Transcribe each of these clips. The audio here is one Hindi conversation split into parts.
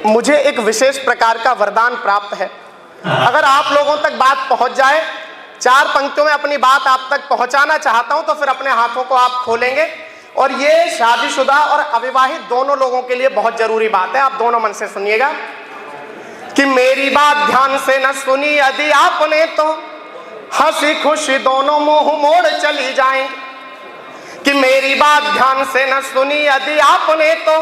मुझे एक विशेष प्रकार का वरदान प्राप्त है। अगर आप लोगों तक बात पहुंच जाए, 4 पंक्तियों में अपनी बात आप तक पहुंचाना चाहता हूं, तो फिर अपने हाथों को आप खोलेंगे। और ये शादीशुदा और अविवाहित दोनों लोगों के लिए बहुत जरूरी बात है, आप दोनों मन से सुनिएगा कि मेरी बात ध्यान से न सुनी यदि आपने तो हंसी खुशी दोनों मुंह मोड़ चली जाएंगे। कि मेरी बात ध्यान से न सुनी यदि आपने तो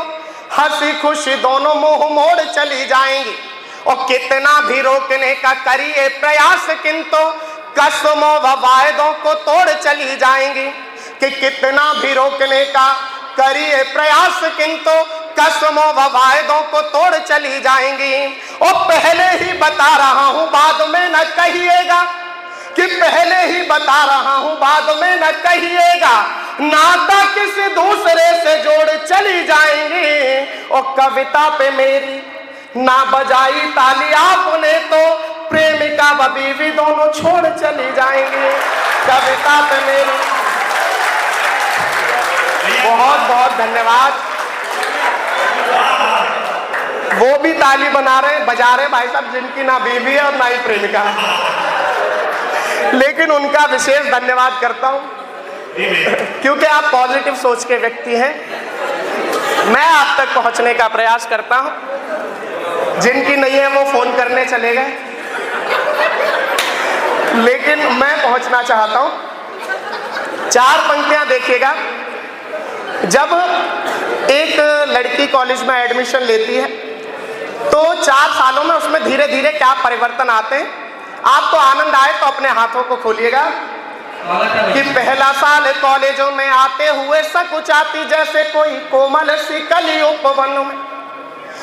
हंसी खुशी दोनों मुंह मोड़ चली जाएंगी। और कितना भी रोकने का करिए प्रयास किंतु कसमों व वायदों को तोड़ चली जाएंगी। कि कितना भी रोकने का करिए प्रयास किंतु कसमों व वायदों को तोड़ चली जाएंगी। और पहले ही बता रहा हूं बाद में न कहिएगा, कि पहले ही बता रहा हूं बाद में न कहिएगा, नाता किसी दूसरे से जोड़ चली जाएंगी। और कविता पे मेरी ना बजाई ताली आपने तो प्रेमिका व बीवी दोनों छोड़ चली जाएंगी। कविता पे मेरी बहुत बहुत धन्यवाद। वो भी ताली बजा रहे भाई साहब जिनकी ना बीवी है और ना ही प्रेमिका है, लेकिन उनका विशेष धन्यवाद करता हूं क्योंकि आप पॉजिटिव सोच के व्यक्ति हैं। मैं आप तक पहुंचने का प्रयास करता हूं, जिनकी नहीं है वो फोन करने चले गए, लेकिन मैं पहुंचना चाहता हूं। 4 पंक्तियां देखिएगा। जब एक लड़की कॉलेज में एडमिशन लेती है तो 4 सालों में उसमें धीरे धीरे क्या परिवर्तन आते हैं, आपको आनंद आए तो अपने हाथों को खोलिएगा। कि पहला साल कॉलेजों में आते हुए सकुचाती जैसे कोई कोमल सी कली उपवन में।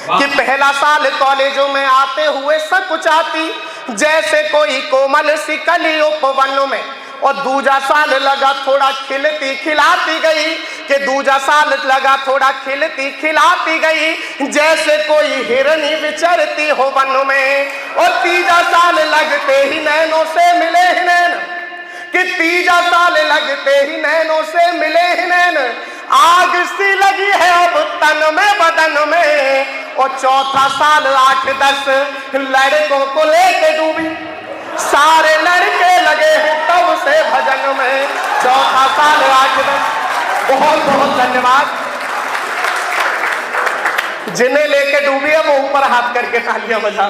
कि पहला साल कॉलेजों में आते हुए सकुचाती जैसे कोई कोमल सी कली उपवन में। और दूजा साल लगा थोड़ा खिलती खिलाती गई, कि दूजा साल लगा थोड़ा खिलती खिलाती गई जैसे कोई हिरनी विचरती हो वन में। और तीजा साल लगते ही नैनों से मिले ही नैन, कि तीजा साल लगते ही नैनों से मिले ही नैन, आग सी लगी है अब तन में बदन में। और चौथा साल 8-10 लड़कों को लेके डूबी, सारे लड़के लगे हैं तब से भजन में। चौथा साल 8-10, बहुत बहुत धन्यवाद। जिन्हें लेके डूबी है वो ऊपर हाथ करके तालियां बजा।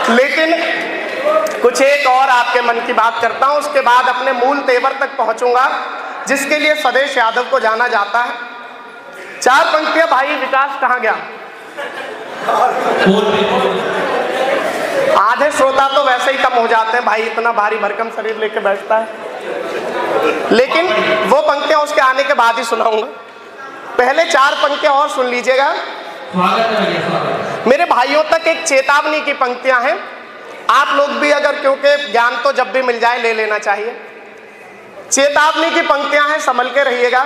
लेकिन कुछ एक और आपके मन की बात करता हूं, उसके बाद अपने मूल तेवर तक पहुंचूंगा, जिसके लिए स्वदेश यादव को जाना जाता है। 4 पंक्तियां। भाई विकास कहां गया? आधे श्रोता तो वैसे ही कम हो जाते हैं, भाई इतना भारी भरकम शरीर लेके बैठता है, लेकिन वो पंक्तियां उसके आने के बाद ही सुनाऊंगा। पहले 4 पंक्तियां और सुन लीजिएगा। मेरे भाइयों तक एक चेतावनी की पंक्तियां हैं, आप लोग भी अगर, क्योंकि ज्ञान तो जब भी मिल जाए ले लेना चाहिए। चेतावनी की पंक्तियां हैं, संभल के रहिएगा।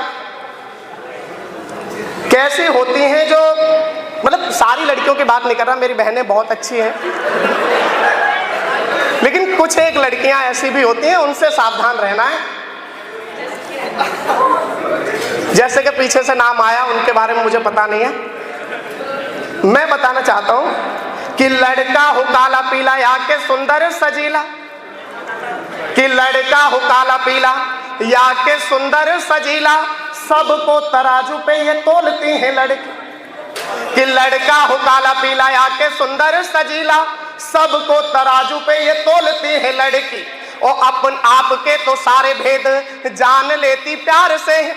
कैसी होती हैं जो, मतलब सारी लड़कियों की बात नहीं कर रहा, मेरी बहनें बहुत अच्छी हैं, लेकिन कुछ एक लड़कियां ऐसी भी होती हैं, उनसे सावधान रहना है। जैसे कि पीछे से नाम आया, उनके बारे में मुझे पता नहीं है। मैं बताना चाहता हूं कि लड़का हो काला पीला या के सुंदर सजीला, कि लड़का हो काला पीला या के सुंदर सजीला, सबको तराजू पे ये तोलती हैं लड़की। कि लड़का हो काला पीला या के सुंदर सजीला, सबको तराजू पे ये तोलती है लड़की। और अपन आपके तो सारे भेद जान लेती प्यार से है,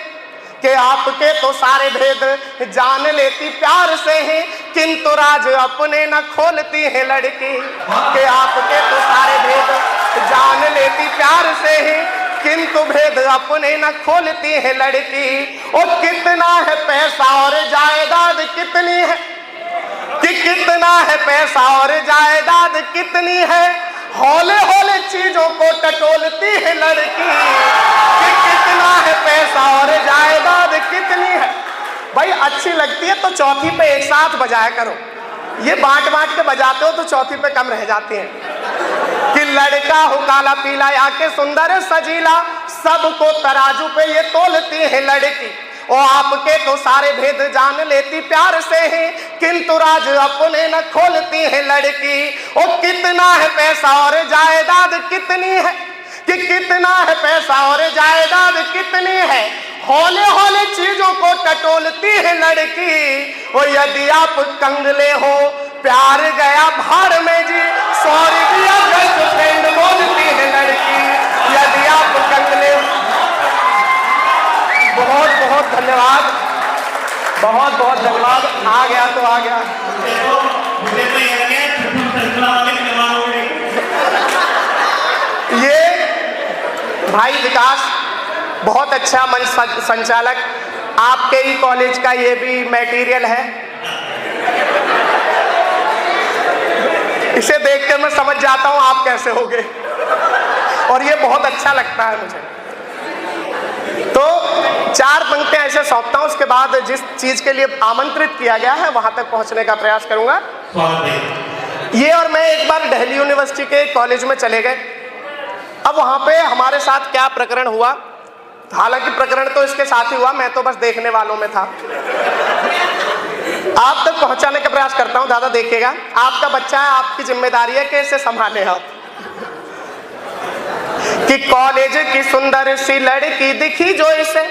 कि आपके तो सारे भेद जान लेती प्यार से है, किंतु राज अपने न खोलती है लड़की। कि आपके तो सारे भेद जान लेती प्यार से है, किंतु भेद अपने न खोलती है लड़की। और कितना है पैसा और जायदाद कितनी है, कि कितना है पैसा और जायदाद कितनी है, हौले हौले चीजों को टटोलती है लड़की। कि कितना है पैसा और जायदाद कितनी है। भाई अच्छी लगती है तो चौथी पे एक साथ बजाया करो, ये बांट बांट के बजाते हो तो चौथी पे कम रह जाती हैं। कि लड़का हो काला पीला या के सुंदर सजीला, सबको तराजू पे ये तोलती है लड़की। ओ आपके तो सारे भेद जान लेती प्यार से हैं, किंतु राज अपने न खोलती है लड़की। ओ कितना है पैसा और जायदाद कितनी है, कि कितना है पैसा और जायदाद कितनी है, हौले हौले चीजों को टटोलती है लड़की। ओ यदि आप कंगले हो प्यार गया भाड़ में जी, सॉरी दिया गर्लफ्रेंड बोलती है लड़की। यदि आप कंगले, बहुत बहुत धन्यवाद, बहुत बहुत धन्यवाद। आ गया तो आ गया। ये भाई विकास बहुत अच्छा मंच संचालक, आपके ही कॉलेज का ये भी मटेरियल है। इसे देखकर मैं समझ जाता हूं आप कैसे होगे, और ये बहुत अच्छा लगता है मुझे। तो 4 पंक्तियां ऐसे सौंपता हूं, उसके बाद जिस चीज के लिए आमंत्रित किया गया है वहां तक पहुंचने का प्रयास करूंगा। ये और मैं एक बार दिल्ली यूनिवर्सिटी के कॉलेज में चले गए। अब वहां पे हमारे साथ क्या प्रकरण हुआ, हालांकि प्रकरण तो इसके साथ ही हुआ, मैं तो बस देखने वालों में था। आप तक पहुंचाने का प्रयास करता हूं, दादा देखिएगा। आपका बच्चा है, आपकी जिम्मेदारी है कि इसे संभाले आप। कि कॉलेज की सुंदर सी लड़की दिखी जो इसे,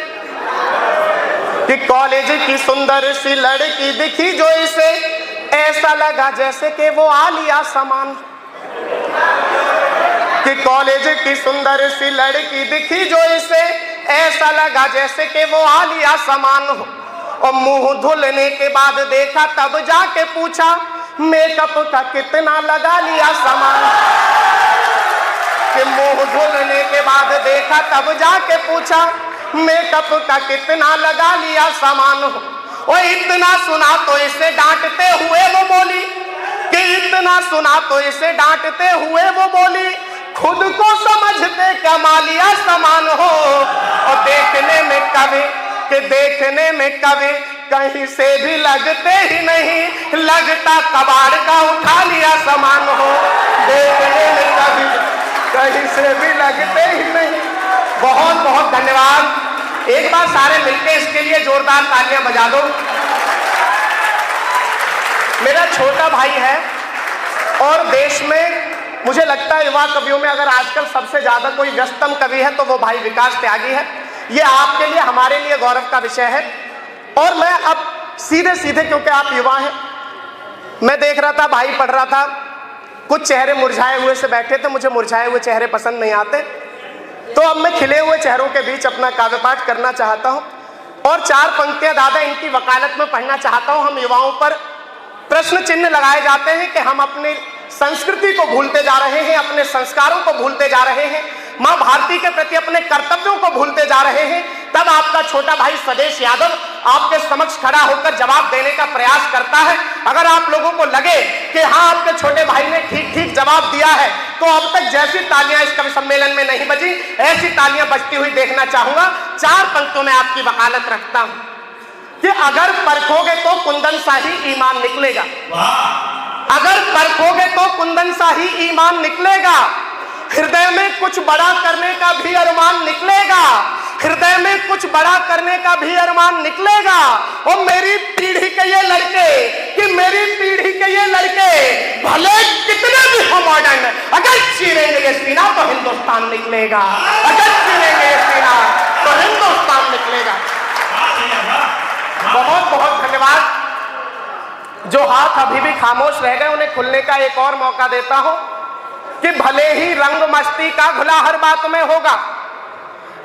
कि कॉलेज की सुंदर सी लड़की दिखी जो इसे, ऐसा लगा जैसे कि वो आलिया समान। कि कॉलेज की सुंदर सी लड़की दिखी जो इसे, ऐसा लगा जैसे कि वो आलिया समान हो। और मुंह धुलने के बाद देखा तब जाके पूछा, मेकअप का कितना लगा लिया सामान। कि मुंह धुलने के बाद देखा तब जाके पूछा, मेकअप का कितना लगा लिया सामान हो। और इतना सुना तो इसे डांटते हुए वो बोली, कि इतना सुना तो इसे डांटते हुए वो बोली, खुद को समझते कमालिया समान हो। और देखने में कभी, कि देखने में कभी कहीं से भी लगते ही नहीं, लगता कबाड़ का उठा लिया सामान हो। देखने में कभी कहीं से भी लगते ही नहीं। बहुत बहुत धन्यवाद। एक बार सारे मिलके इसके लिए जोरदार तालियां बजा दो। मेरा छोटा भाई है, और देश में मुझे लगता है युवा कवियों में अगर आजकल सबसे ज्यादा कोई व्यस्तम कवि है तो वो भाई विकास त्यागी है। ये आपके लिए, हमारे लिए गौरव का विषय है। और मैं अब सीधे सीधे, क्योंकि आप युवा हैं, मैं देख रहा था भाई पढ़ रहा था, कुछ चेहरे मुरझाए हुए से बैठे थे, मुझे मुरझाए हुए चेहरे पसंद नहीं आते, तो अब मैं खिले हुए चेहरों के बीच अपना काव्य पाठ करना चाहता हूं। और 4 पंक्तियां दादा इनकी वकालत में पढ़ना चाहता हूं। हम युवाओं पर प्रश्न चिन्ह लगाए जाते हैं कि हम अपनी संस्कृति को भूलते जा रहे हैं, अपने संस्कारों को भूलते जा रहे हैं, मां भारती के प्रति अपने कर्तव्यों को भूलते जा रहे हैं। तब आपका छोटा भाई स्वदेश यादव आपके समक्ष खड़ा होकर जवाब देने का प्रयास करता है। अगर आप लोगों को लगे कि हाँ आपके छोटे भाई ने ठीक ठीक जवाब दिया है, तो अब तक जैसी तालियां इस कवि सम्मेलन में नहीं बजी, ऐसी तालियां बजती हुई देखना चाहूंगा। 4 पंक्तियों में आपकी वकालत रखता हूं कि अगर परखोगे तो कुंदन शाही ईमान निकलेगा। अगर परखोगे तो कुंदन शाही ईमान निकलेगा। हृदय में कुछ बड़ा करने का भी अरमान निकलेगा। हृदय में कुछ बड़ा करने का भी अरमान निकलेगा। और मेरी पीढ़ी के ये लड़के, कि मेरी पीढ़ी के ये लड़के भले कितने भी हो मॉडर्न, अगर चीरेंगे ये सीना तो हिंदुस्तान निकलेगा। अगर चीरेंगे ये सीना तो हिंदुस्तान निकलेगा। बहुत बहुत धन्यवाद। जो हाथ अभी भी खामोश रह गए उन्हें खुलने का एक और मौका देता हूं कि भले ही रंग मस्ती का घुला हर बात में होगा,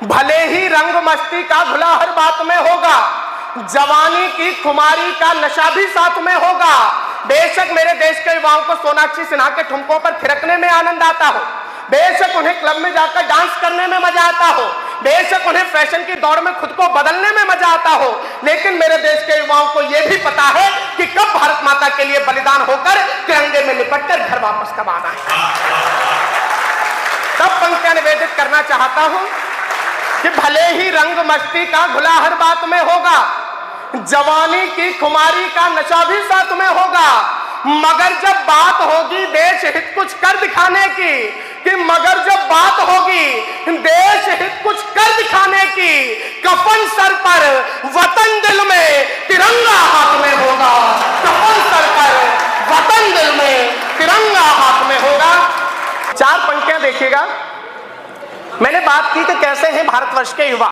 भले ही रंग मस्ती का घुला हर बात में होगा, जवानी की खुमारी का नशा भी साथ में होगा। बेशक मेरे देश के युवाओं को सोनाक्षी सिन्हा के ठुमकों पर थिरकने में आनंद आता हो, बेशक उन्हें क्लब में जाकर डांस करने में मजा आता हो, बेशक उन्हें फैशन की दौड़ में खुद को बदलने में मजा आता हो, लेकिन मेरे देश के युवाओं को यह भी पता है कि कब भारत माता के लिए बलिदान होकर तिरंगे में लिपटकर घर वापस कब आना है। तब पंक्तियां निवेदित करना चाहता हूं कि भले ही रंग मस्ती का घुला हर बात में होगा, जवानी की खुमारी का नशा भी साथ में होगा, मगर जब बात होगी देश हित कुछ कर दिखाने की, कि मगर जब बात होगी देश हित कुछ कर दिखाने की, कफन सर पर वतन दिल में तिरंगा हाथ में होगा, कफन सर पर वतन दिल में तिरंगा हाथ में होगा। 4 पंक्तियां देखिएगा। मैंने बात की कि कैसे हैं भारतवर्ष के युवा।